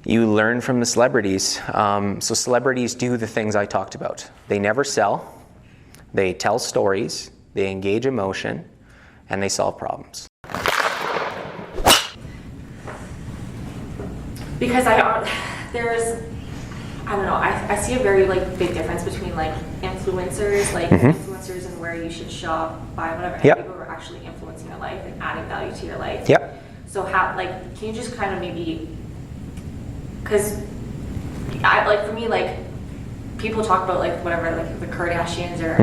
You learn from the celebrities. So celebrities do the things I talked about. They never sell, they tell stories, they engage emotion, and they solve problems. Because I see a very big difference between influencers, influencers and where you should shop, buy whatever, and people who are actually influencing your life and adding value to your life. Yep. So how, can you just kind of maybe, because for me, people talk about whatever, the Kardashians or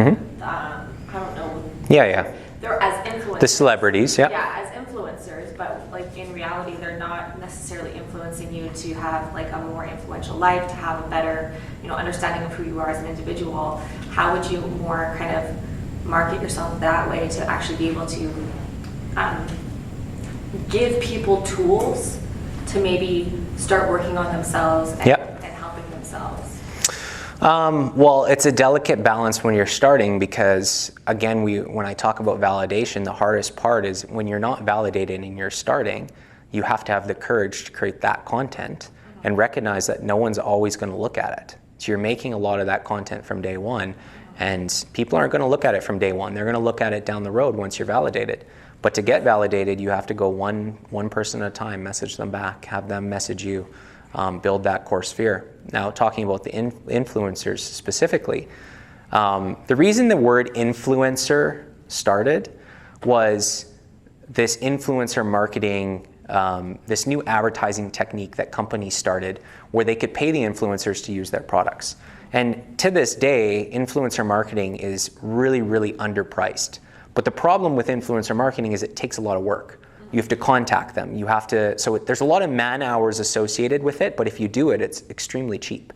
I don't know. Yeah. They're as influencers. The celebrities, yeah. Yeah, as influencers, but in reality, they're not necessarily influencing you to have a more influential life, to have a better, understanding of who you are as an individual. How would you more kind of market yourself that way to actually be able to give people tools to maybe start working on themselves and helping themselves? Well, it's a delicate balance when you're starting because, again, when I talk about validation, the hardest part is when you're not validated and you're starting, you have to have the courage to create that content and recognize that no one's always going to look at it. So you're making a lot of that content from day one, and people aren't going to look at it from day one. They're going to look at it down the road once you're validated. But to get validated, you have to go one person at a time, message them back, have them message you, build that core sphere. Now, talking about the influencers specifically, the reason the word influencer started was this influencer marketing, this new advertising technique that companies started where they could pay the influencers to use their products. And to this day, influencer marketing is really, really underpriced. But the problem with influencer marketing is it takes a lot of work. You have to contact them. You have to, so there's a lot of man hours associated with it, but if you do it, it's extremely cheap.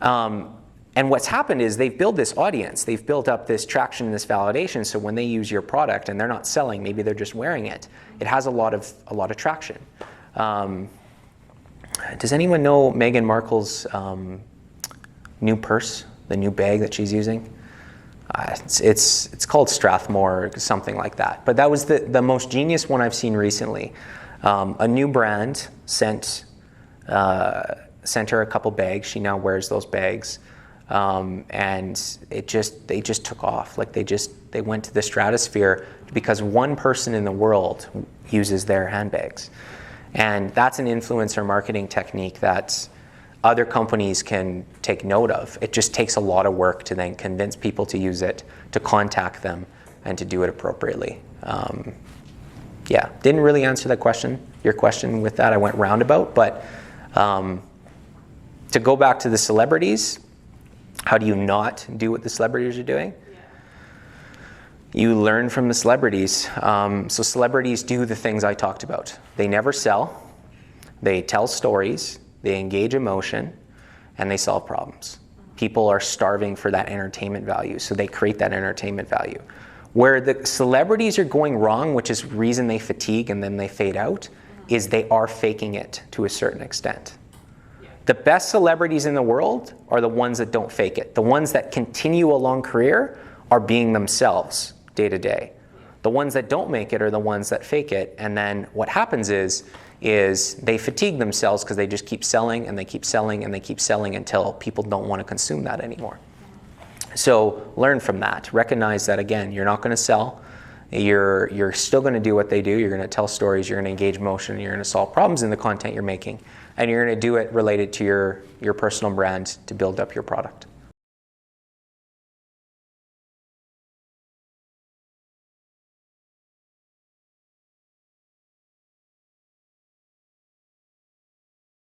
And what's happened is they've built this audience. They've built up this traction and this validation. So when they use your product and they're not selling, maybe they're just wearing it, it has a lot of traction. Does anyone know Meghan Markle's new purse, the new bag that she's using? It's called Strathmore or something like that. But that was the most genius one I've seen recently. A new brand sent her a couple bags. She now wears those bags, and they just took off. They went to the stratosphere because one person in the world uses their handbags, and that's an influencer marketing technique that other companies can take note of. It just takes a lot of work to then convince people to use it, to contact them, and to do it appropriately. Didn't really answer your question with that. I went roundabout, but to go back to the celebrities, how do you not do what the celebrities are doing? You learn from the celebrities. So celebrities do the things I talked about. They never sell, they tell stories, they engage emotion, and they solve problems. People are starving for that entertainment value, so they create that entertainment value. Where the celebrities are going wrong, which is reason they fatigue and then they fade out, is they are faking it to a certain extent. The best celebrities in the world are the ones that don't fake it. The ones that continue a long career are being themselves day to day. The ones that don't make it are the ones that fake it, and then what happens is they fatigue themselves because they just keep selling and they keep selling and they keep selling until people don't want to consume that anymore. So learn from that. Recognize that, again, you're not going to sell. You're still going to do what they do. You're going to tell stories. You're going to engage emotion. You're going to solve problems in the content you're making. And you're going to do it related to your personal brand to build up your product.